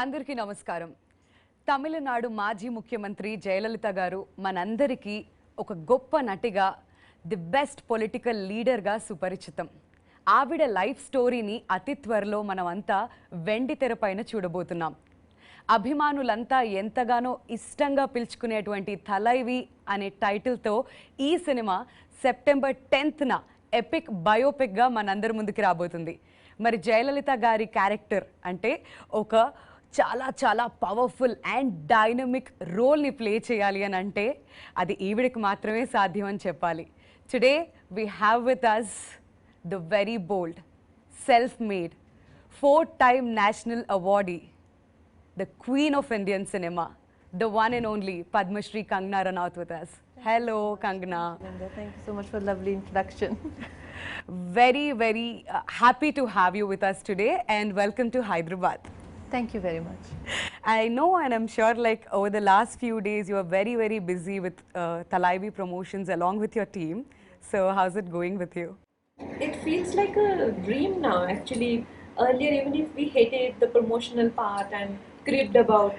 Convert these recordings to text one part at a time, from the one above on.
అందరికీ నమస్కారం. తమిళనాడు మాజీ ముఖ్యమంత్రి జయలలిత గారు మనందరికీ ఒక గొప్ప నటిగా, ది బెస్ట్ పొలిటికల్ లీడర్గా సుపరిచితం. ఆవిడ లైఫ్ స్టోరీని అతి త్వరలో మనమంతా వెండి తెరపైన చూడబోతున్నాం. అభిమానులంతా ఎంతగానో ఇష్టంగా పిలుచుకునేటువంటి థలైవి అనే టైటిల్తో ఈ సినిమా సెప్టెంబర్ 10న ఎపిక్ బయోపిక్గా మనందరి ముందుకు రాబోతుంది. మరి జయలలిత గారి క్యారెక్టర్ అంటే ఒక చాలా చాలా పవర్ఫుల్ అండ్ డైనమిక్ రోల్ని ప్లే చేయాలి అని అంటే అది ఈవిడికి మాత్రమే సాధ్యం అని చెప్పాలి. Today we have with us the very bold, self made, 4-time national awardee, the queen of Indian cinema, the one and only Padma Shri Kangana Ranaut with us. Hello, Kangana. Thank you so much for the lovely introduction. Very happy to have you with us today and welcome to Hyderabad. Thank you very much. I know and I'm sure like over the last few days you are very busy with Thalaivii promotions along with your team. So how's it going with you? It feels like a dream now actually. Earlier, even if we hated the promotional part and cribbed about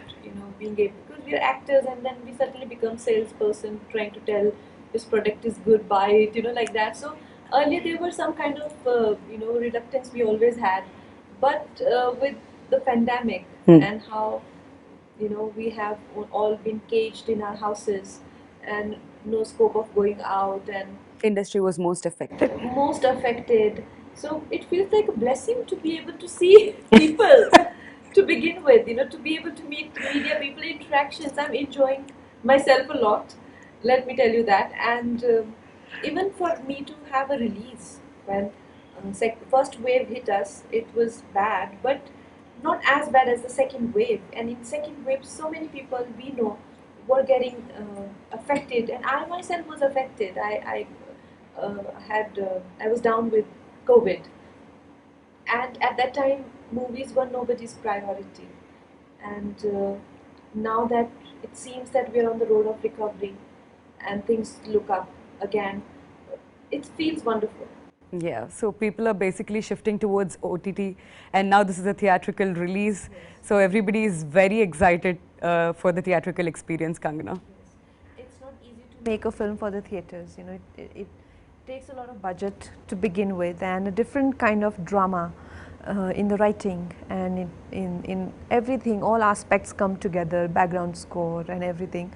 being able, because we are actors and then we suddenly become salesperson trying to tell this product is good, buy it, like that. So earlier there were some kind of reluctance we always had, but with the pandemic and how we have all been caged in our houses and no scope of going out, and Industry was most affected. So it feels like a blessing to be able to see people to begin with, to be able to meet media people, interactions. I'm enjoying myself a lot, let me tell you that. And even for me to have a release when first wave hit us, it was bad, but not as bad as the second wave. And in second wave, so many people we know were getting affected, and I myself was affected. I was down with COVID, and at that time movies were nobody's priority, and now that it seems that we are on the road of recovery and things look up again, it feels wonderful. Yeah, so people are basically shifting towards OTT and now this is a theatrical release. Yes. So everybody is very excited for the theatrical experience, Kangana. Yes. It's not easy to make a film for the theatres, it takes a lot of budget to begin with and a different kind of drama in the writing and in everything. All aspects come together, background score and everything.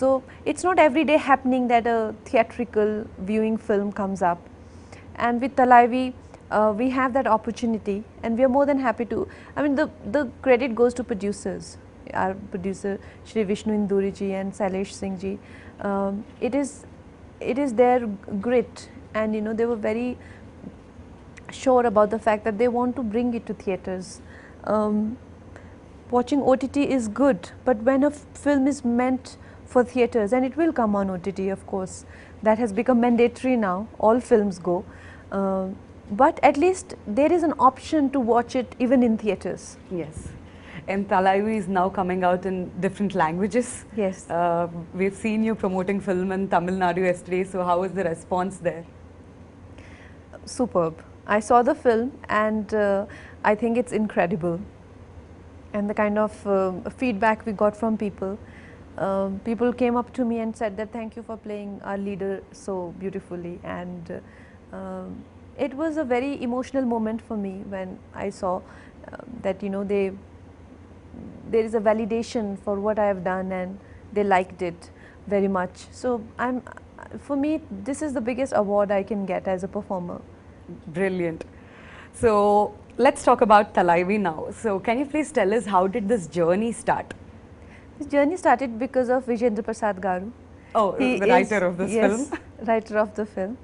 So it's not every day happening that a theatrical viewing film comes up, and with Thalaivii we have that opportunity and we are more than happy to. I mean, the credit goes to producers, our producer Shri Vishnu Induri ji and Sailesh Singh ji. It is their grit, and they were very sure about the fact that they want to bring it to theatres. Watching OTT is good, but when a film is meant for theatres, and it will come on OTT, of course, that has become mandatory now, all films go, but at least there is an option to watch it even in theatres. Yes. And Thalaivii is now coming out in different languages. Yes. We've seen you promoting film in Tamil Nadu yesterday, so how was the response there? Superb. I saw the film and I think it's incredible, and the kind of feedback we got from people. People came up to me and said that thank you for playing our leader so beautifully, and it was a very emotional moment for me when I saw that there is a validation for what I have done and they liked it very much. So for me this is the biggest award I can get as a performer. Brilliant. So let's talk about Thalaivii now. So can you please tell us how did this journey start? This journey started because of Vijayendra Prasad Garu. Oh, the writer of this film. Yes, writer of the film.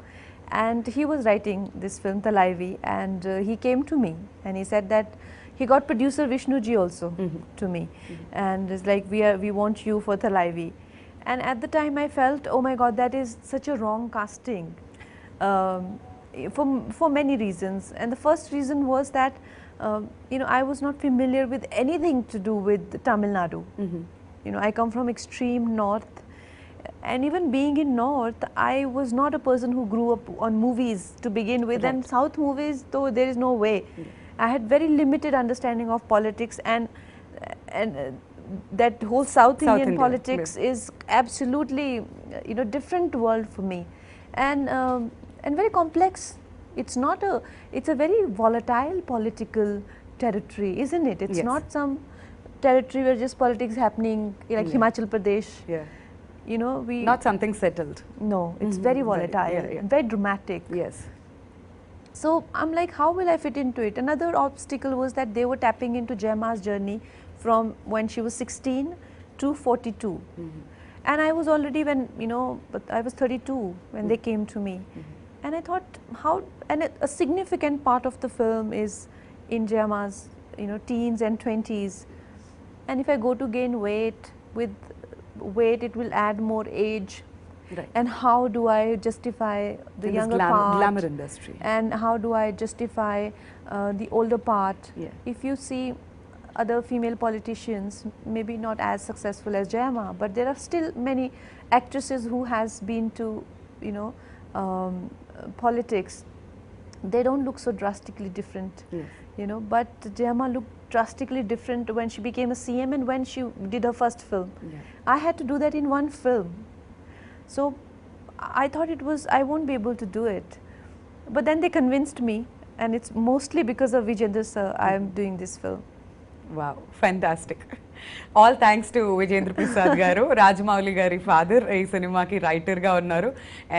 And he was writing this film Thalaivii, and he came to me and he said that he got producer Vishnu ji also to me, and it's like we want you for Thalaivii. And at the time I felt, oh my God, that is such a wrong casting for many reasons. And the first reason was that I was not familiar with anything to do with Tamil Nadu. I come from extreme north, and even being in north, I was not a person who grew up on movies to begin with. Right. And south movies, though, there is no way. I had very limited understanding of politics, and and that whole South South Indian India, politics is absolutely, different world for me, and very complex. It's not a, it's a very volatile political territory, isn't it? It's Yes. not some territory where just politics happening like Yeah. Himachal Pradesh. Yeah. We Not something settled. no, it's Mhm. very Very, volatile, yeah, yeah. and very dramatic. Yes. So I'm like, how will I fit into it? Another obstacle was that they were tapping into Jaima's journey from when she was 16 to 42. And I was already but I was 32 when they came to me. And I thought, and a significant part of the film is in Jaima's, teens and 20s. And if I go to gain weight, with weight it will add more age. Right. And how do I justify the In this younger part? glamour industry. And how do I justify the older part? Yeah. If you see other female politicians, maybe not as successful as Jayama, but there are still many actresses who has been to, politics. They don't look so drastically different, Yes. But Jayama looked drastically different when she became a CM and when she did her first film. Yeah. I had to do that in one film. So I thought I won't be able to do it. But then they convinced me, and it's mostly because of Vijayendra sir I am doing this film. Wow, fantastic. All thanks to Vijayendra Prasad garu, Rajamouli gari father, ee సినిమాకి writer గా ఉన్నారు.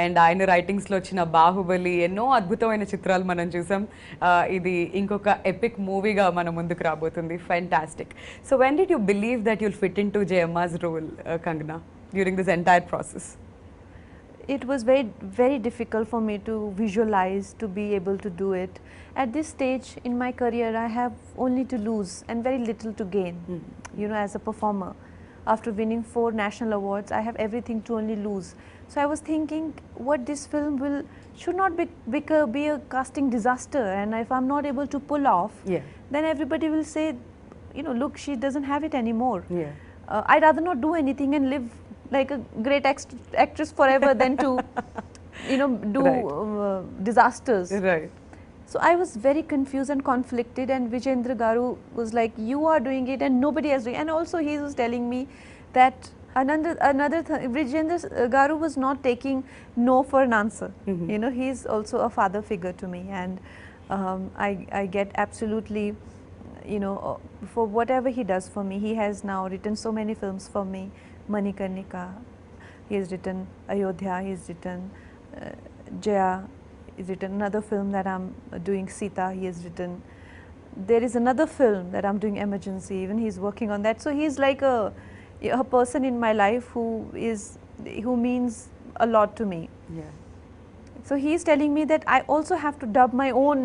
And ఆయన writings లో వచ్చిన బాహుబలి ఎన్నో అద్భుతమైన చిత్రాలు మనం చూసాం. ఇది ఇంకొక ఎపిక్ మూవీగా మన ముందుకు రాబోతుంది. Fantastic. So when did you believe that you'll fit into Jayamma's role, Kangana, during this entire process? It was very, very difficult for me to visualize, to be able to do it. At this stage in my career, I have only to lose and very little to gain, as a performer. After winning 4 national awards, I have everything to only lose. So I was thinking, what this film should not be a casting disaster, and if I'm not able to pull off, Yeah. then everybody will say, look, she doesn't have it anymore. Yeah. I'd rather not do anything and live like a great actress forever than to, do Right. disasters. Right. So I was very confused and conflicted, and Vijayendra Garu was like, you are doing it and nobody else doing it. And also he was telling me that Vijayendra Garu was not taking no for an answer. He's also a father figure to me, and I get absolutely, for whatever he does for me. He has now written so many films for me. Manikarnika, he has written Ayodhya, he has written Jaya, he's written another film that I'm doing, Sita, he has written. There is another film that I'm doing, Emergency, even he's working on that. So he's like a person in my life who means a lot to me. Yeah. So he's telling me that I also have to dub my own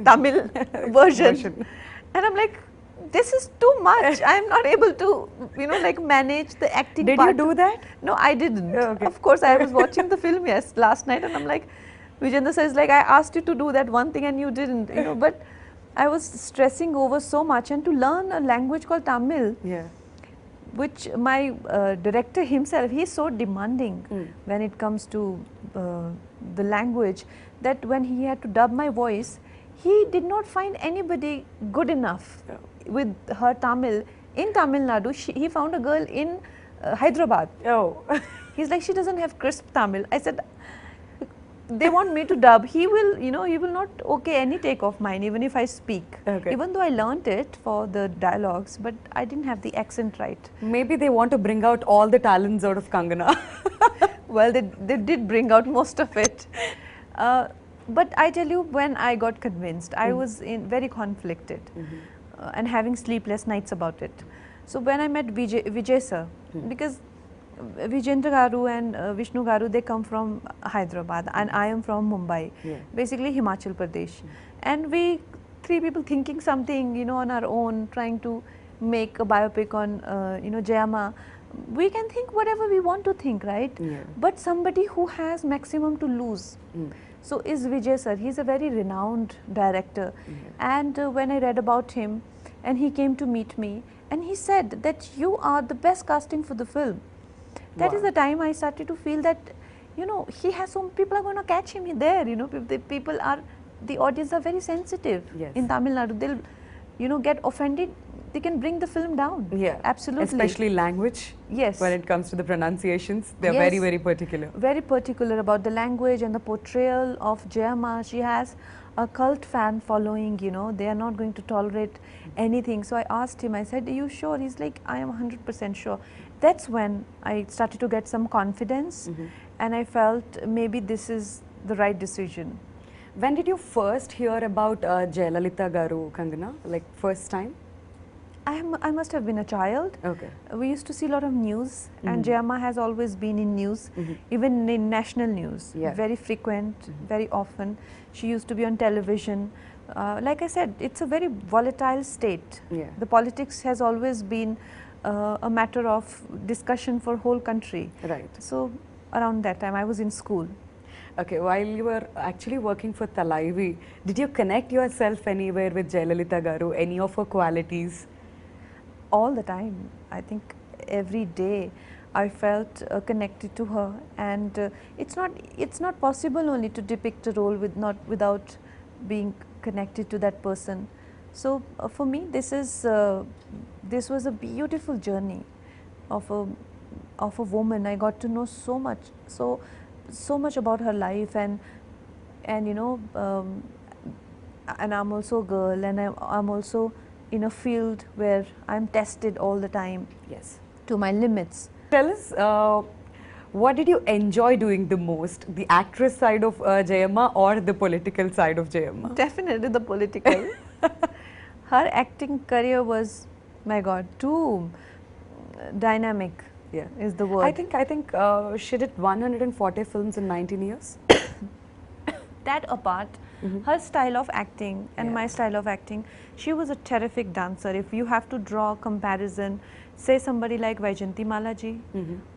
Tamil version. And I'm like, this is too much. I'm not able to, manage the acting Did part. you do that? No, I didn't. Okay. Of course, I was watching the film last night, and I'm like, Vijayendra says, like, I asked you to do that one thing and you didn't, but I was stressing over so much, and to learn a language called Tamil, Yeah. which my director himself, he's so demanding when it comes to the language, that when he had to dub my voice, he did not find anybody good enough with her Tamil in Tamil Nadu. He found a girl in Hyderabad. Oh. He's like, she doesn't have crisp Tamil. I said, they want me to dub. He will, he will not okay any take of mine, even if I speak. Okay. Even though I learnt it for the dialogues, but I didn't have the accent right. Maybe they want to bring out all the talents out of Kangana. Well, they did bring out most of it. But I tell you, when I got convinced, I was very conflicted and having sleepless nights about it. So when I met Vijay sir, because Vijayendra Garu and Vishnu Garu, they come from Hyderabad and I am from Mumbai, basically Himachal Pradesh. And we 3 people thinking something, on our own, trying to make a biopic on, Jayama. We can think whatever we want to think, right? Yeah. But somebody who has maximum to lose. So is Vijay sir. He's a very renowned director. And when I read about him, and he came to meet me, and he said that you are the best casting for the film. That is Wow. the time I started to feel that, he has some people are going to catch him there. The audience are very sensitive Yes. in Tamil Nadu. They'll, get offended they can bring the film down. Yeah, Absolutely. especially language. Yes. When it comes to the pronunciations, they're Yes. very, very particular. Very particular about the language and the portrayal of Jayama. She has a cult fan following, you know, they are not going to tolerate anything. So I asked him, I said, are you sure? He's like, I am 100% sure. That's when I started to get some confidence, and I felt maybe this is the right decision. When did you first hear about Jayalalitha Garu, Kangana? Like first time? I must have been a child. Okay. We used to see a lot of news, and Jayama has always been in news, even in national news, Yeah. very frequent, very often. She used to be on television. Like I said, it's a very volatile state. Yeah. The politics has always been a matter of discussion for whole country. Right. So around that time, I was in school. Okay, while you were actually working for Thalaivii, did you connect yourself anywhere with Jayalalitha Garu, any of her qualities? All the time. I think every day I felt connected to her, and it's not possible only to depict a role without being connected to that person. So for me, this was a beautiful journey of a woman. I got to know so much about her life, and you know, and I'm also a girl, and I'm also in a field where I'm tested all the time Yes. to my limits. Tell us, what did you enjoy doing the most? The actress side of Jayamma or the political side of Jayamma? Definitely the political. Her acting career was, my God, too dynamic. Yeah. Is the word. I think she did 140 films in 19 years. That apart, her style of acting and Yeah. my style of acting, she was a terrific dancer. If you have to draw a comparison, say somebody like Vaijayanti Mala ji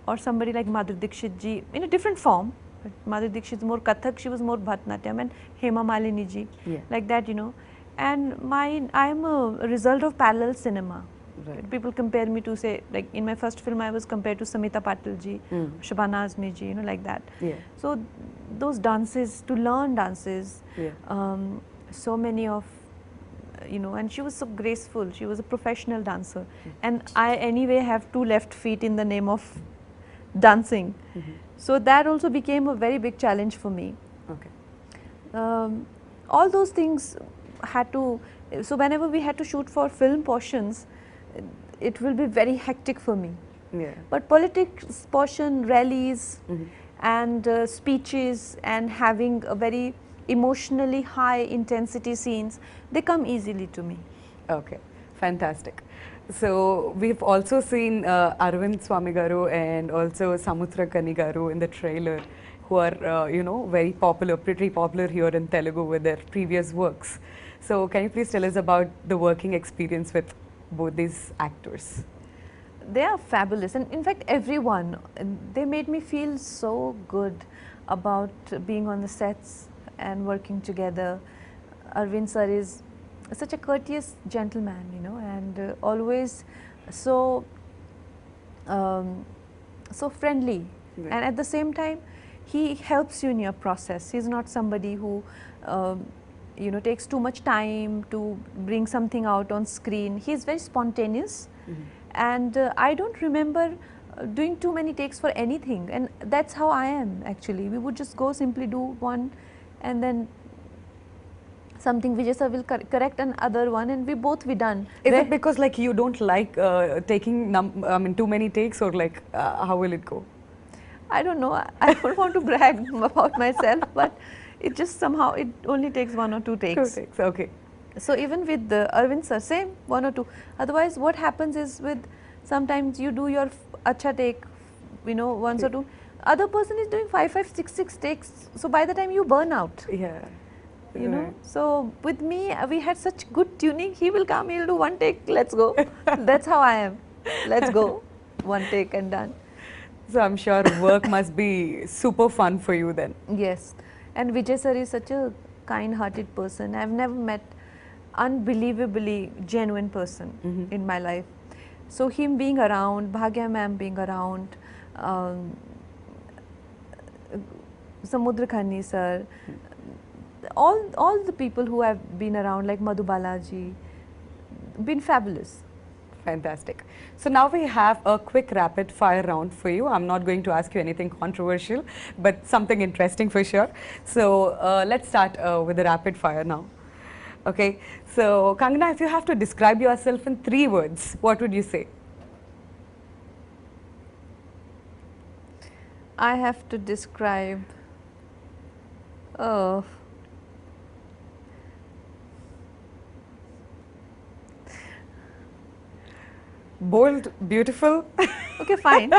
or somebody like Madhuri Dixit ji in a different form. But Madhuri Dixit is more Kathak, she was more Bharatanatyam, and Hema Malini ji, Yeah. like that, you know. And I am a result of parallel cinema. Right. People compare me to, say, like in my first film I was compared to Samita Patil ji, Shabana Azmi ji, you know, like that. Yeah. So those dances, to learn dances, Yeah. so many of, you know, and she was so graceful. She was a professional dancer, and I anyway have two left feet in the name of dancing. So that also became a very big challenge for me. Okay. All those things had to, so whenever we had to shoot for film portions, it will be very hectic for me. Yeah. But politics portion, rallies and speeches and having a very emotionally high intensity scenes, they come easily to me. Okay, fantastic. So we've also seen Arvind Swami Garu and also Samutra Kani Garu in the trailer, who are you know, very popular, pretty popular here in Telugu with their previous works. So can you please tell us about the working experience with both these actors? They are fabulous, and in fact everyone, they made me feel so good about being on the sets and working together. Arvind sir is such a courteous gentleman, you know, and always so so friendly. Right. And at the same time he helps you in your process. He's not somebody who you know, takes too much time to bring something out on screen. He's very spontaneous, and I don't remember doing too many takes for anything, and that's how I am actually. We would just go, simply do one, and then something Vijay sir will correct another one, and we both be done. Is it because like you don't like taking too many takes, or like how will it go? I don't know. I don't want to brag about myself, but it just somehow, it only takes 1 or 2 takes. 2 takes, okay. So even with the Arvind sir, same 1 or 2. Otherwise, what happens is, with sometimes you do your acha take, you know, 1 or 2. Other person is doing 5, 6 takes. So by the time you burn out, Yeah. you know. So with me, we had such good tuning. He will come, he'll do 1 take. Let's go. That's how I am. Let's go. 1 take and done. So I'm sure work must be super fun for you then. Yes. And Vijay sir is such a kind-hearted person. I've never met unbelievably genuine person in my life. So him being around, Bhagya ma'am being around, Samudra Khani sir, all the people who have been around, like Madhu Balaji, been fabulous. Fantastic. So now we have a quick rapid fire round for you. I'm not going to ask you anything controversial, but something interesting for sure. So let's start with the rapid fire now. Okay. So Kangana, if you have to describe yourself in 3 words, what would you say? I have to describe. Oh. Bold, beautiful. Okay, fine.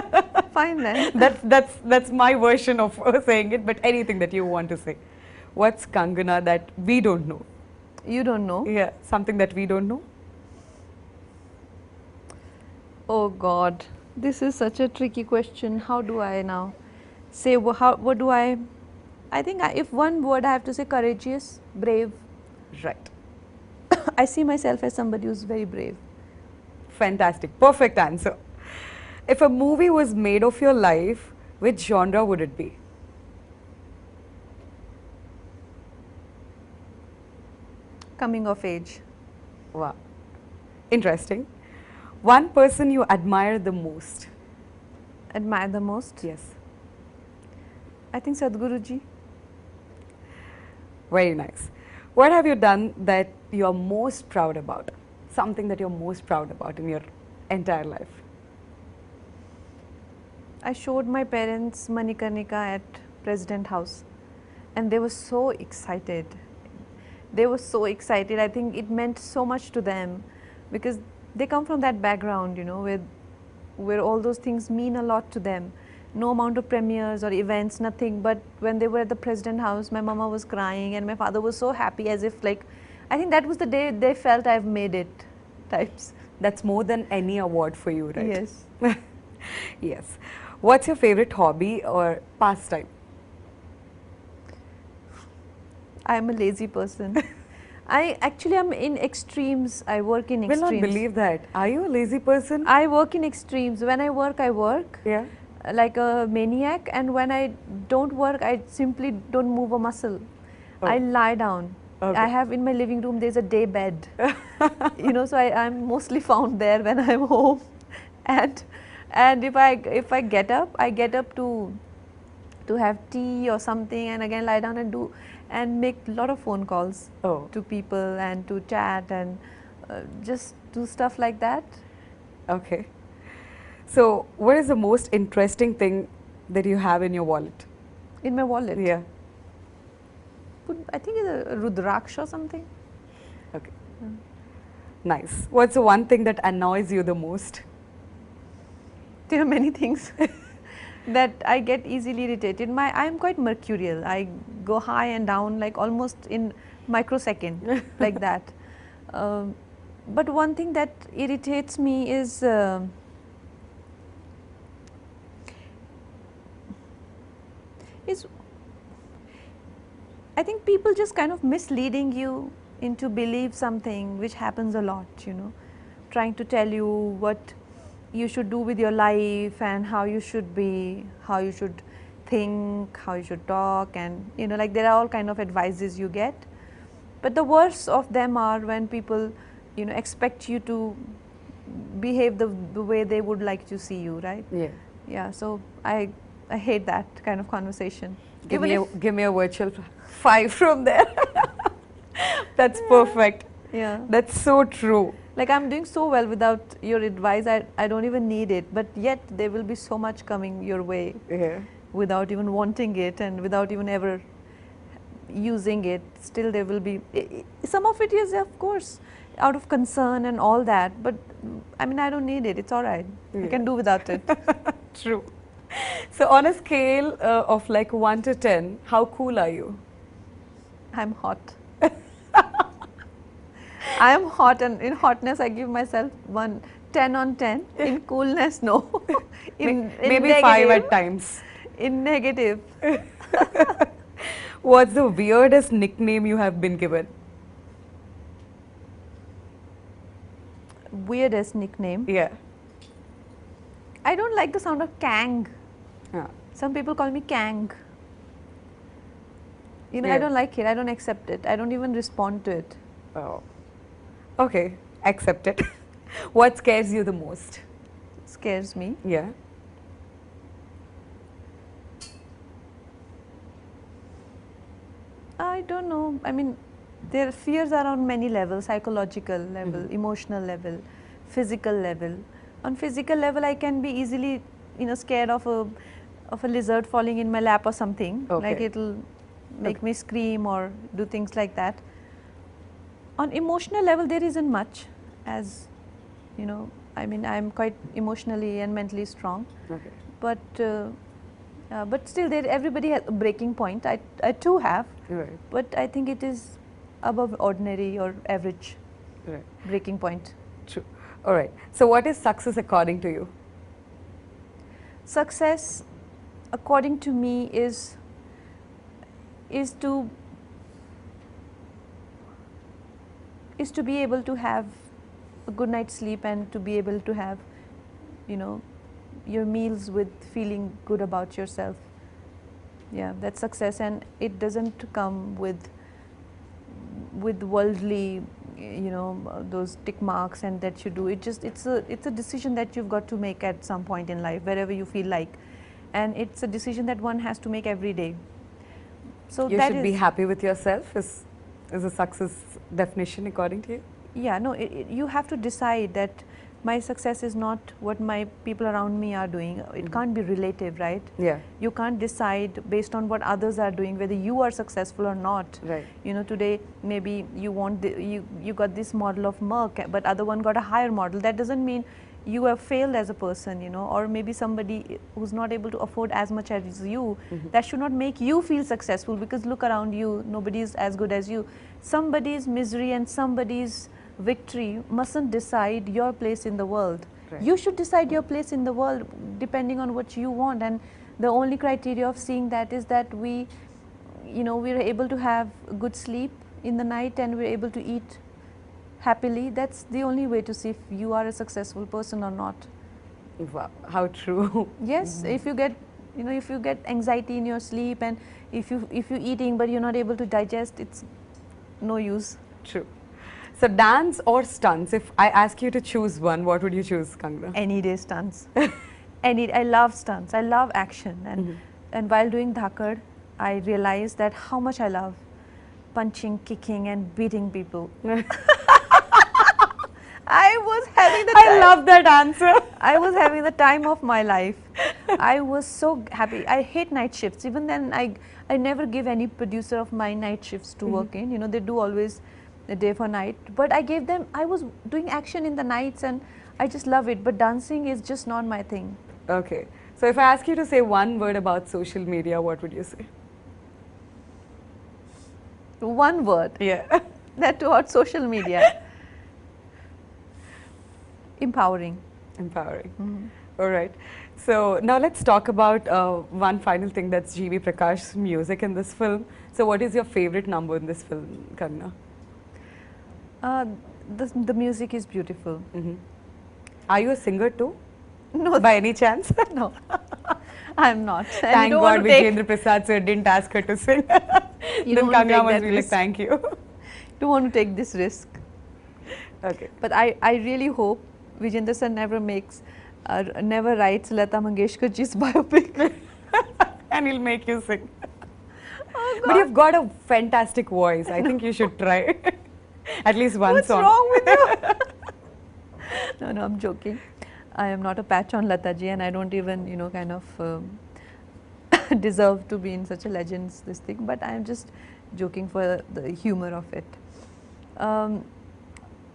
Fine then. That's my version of saying it. But anything that you want to say, what's Kangana that we don't know? You don't know? Yeah, something that we don't know. Oh God, this is such a tricky question. How do I now say? What do I? I think if one word I have to say, courageous, brave. Right. I see myself as somebody who's very brave. Fantastic. Perfect answer. If a movie was made of your life, which genre would it be? Coming of age. Wow. Interesting. One person you admire the most? Admire the most? Yes. I think Sadhguruji. Very nice. What have you done that you're most proud about? Something that you're most proud about in your entire life? I showed my parents Manikarnika at President House and they were so excited. They were so excited. I think it meant so much to them because they come from that background, you know, where all those things mean a lot to them. No amount of premieres or events, nothing. But when they were at the President House, my mama was crying and my father was so happy, as if like, I think that was the day they felt I've made it types. That's more than any award for you, right? Yes. Yes. What's your favorite hobby or pastime? I'm a lazy person. I actually am in extremes. I work in Will extremes. not believe that. Are you a lazy person? I work in extremes. When I work Yeah. like a maniac, and when I don't work, I simply don't move a muscle. Oh. I lie down. Okay. I have in my living room, there's a day bed. You know, so I'm mostly found there when I'm home. And if I get up, I get up to have tea or something, and again lie down and make a lot of phone calls Oh. to people and to chat and just do stuff like that. Okay. So, what is the most interesting thing that you have in your wallet? In my wallet. Yeah. I think it's a Rudraksha or something. Okay. Nice. What's the one thing that annoys you the most? There are many things that I get easily irritated. I'm quite mercurial. I go high and down like almost in microsecond, like that. But one thing that irritates me is I think people just kind of misleading you into believe something, which happens a lot, you know, trying to tell you what you should do with your life and how you should be, how you should think, how you should talk, and you know, like there are all kind of advices you get. But the worst of them are when people, you know, expect you to behave the way they would like to see you, right? Yeah. Yeah, so I hate that kind of conversation. Give me a virtual 5 from there. That's perfect. Yeah. That's so true. Like I'm doing so well without your advice, I don't even need it, but yet there will be so much coming your way Yeah. without even wanting it and without even ever using it. Still there will be, some of it is of course out of concern and all that, but I mean I don't need it, it's alright. I can do without it. True. So on a scale of like 1 to 10, how cool are you? I'm hot. I am hot, and in hotness I give myself 10 on 10. In coolness, no. in Maybe negative, 5 at times. In negative. What's the weirdest nickname you have been given? Weirdest nickname. Yeah. I don't like the sound of Kang. Ah. Some people call me Kang. You know, Yeah. I don't like it. I don't accept it. I don't even respond to it. Oh. Okay. Accept it. What scares you the most? Scares me. Yeah. I don't know. I mean, their fears are on many levels: psychological level, emotional level, physical level. On physical level, I can be easily, scared of a lizard falling in my lap or something. Okay. Like it'll make me scream or do things like that. On emotional level, there isn't much, as I mean, I'm quite emotionally and mentally strong. Okay. But still, everybody has a breaking point. I too have. Right. But I think it is above ordinary or average Right. breaking point. True. All right. So, what is success according to you? Success, according to me, is to be able to have a good night's sleep and to be able to have, your meals with feeling good about yourself. Yeah, that's success, and it doesn't come with worldly, those tick marks and that you do. It's a decision that you've got to make at some point in life, wherever you feel like, and it's a decision that one has to make every day. So You that should be is- happy with yourself. Is a success definition according to you? Yeah, no, you have to decide that my success is not what my people around me are doing. It can't be relative, right? Yeah. You can't decide based on what others are doing whether you are successful or not. Right. Today maybe you got this model of Merc, but other one got a higher model. That doesn't mean you have failed as a person, or maybe somebody who's not able to afford as much as you. That should not make you feel successful, because look around you, nobody is as good as you. Somebody's misery and somebody's victory mustn't decide your place in the world. Right. You should decide your place in the world depending on what you want, and the only criteria of seeing that is that we're able to have good sleep in the night and we're able to eat happily. That's the only way to see if you are a successful person or not. Wow, how true. Yes, if you get anxiety in your sleep, and if you're eating but you're not able to digest, it's no use. True. So, dance or stunts? If I ask you to choose one, what would you choose, Kangana? Any day stunts. I love stunts. I love action, and while doing Dhakad, I realized that how much I love punching, kicking, and beating people. I was having the I love that answer. I was having the time of my life. I was so happy. I hate night shifts. Even then, I never give any producer of my night shifts to work in. They do always the day for night. But I was doing action in the nights, and I just love it. But dancing is just not my thing. Okay. So, if I ask you to say one word about social media, what would you say? One word. Yeah. That too on social media. Empowering. Empowering. All right. So now let's talk about one final thing, that's G.V. Prakash's music in this film. So what is your favorite number in this film, Kangana? The music is beautiful. Are you a singer too? No, By any chance? no, I'm not. And Thank you don't want God to take- Vijendra Prasad sir didn't ask her to sing. You Then don't want to Kangana take must that be like, risk. thank you. Don't want to take this risk. Okay. But I really hope Vijendra sir never writes Lata Mangeshkar ji's biopic. And he'll make you sing. Oh, But you've got a fantastic voice. I think you should try. At least one What's song. wrong with you? No, I'm joking. I am not a patch on Lataji, and I don't even, kind of deserve to be in such a legend's this thing. But I am just joking for the humor of it.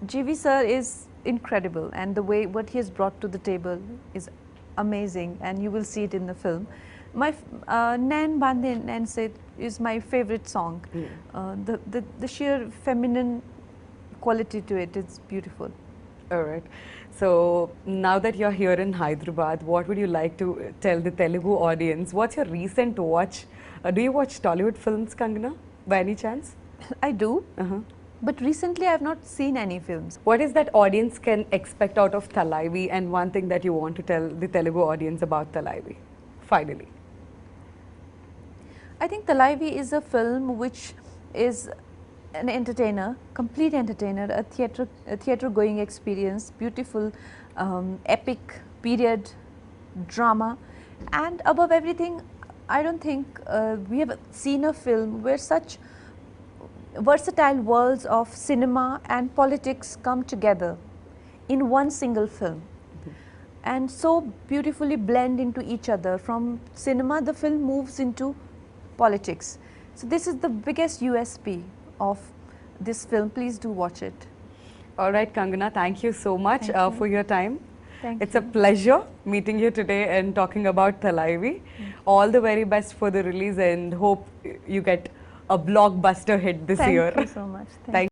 GV sir is incredible, and the way what he has brought to the table is amazing, and you will see it in the film. My Nain Bande Nain Se is my favorite song. The sheer feminine quality to it is beautiful. All right. So now that you're here in Hyderabad, what would you like to tell the Telugu audience? What's your recent watch? Do you watch Tollywood films, Kangana, by any chance? I do, but recently I have not seen any films. What is that audience can expect out of Thalaivii, and one thing that you want to tell the Telugu audience about Thalaivii, finally? I think Thalaivii is a film which is an entertainer, complete entertainer, a theatre going experience, beautiful, epic period drama, and above everything, I don't think we have seen a film where such versatile worlds of cinema and politics come together in one single film and so beautifully blend into each other. From cinema, the film moves into politics. So this is the biggest USP of this film. Please do watch it. All right, Kangana, thank you so much Thank you. for your time. Thank It's you. a pleasure meeting you today and talking about Thalaivii. All the very best for the release and hope you get a blockbuster hit this year. Thank you so much. Thank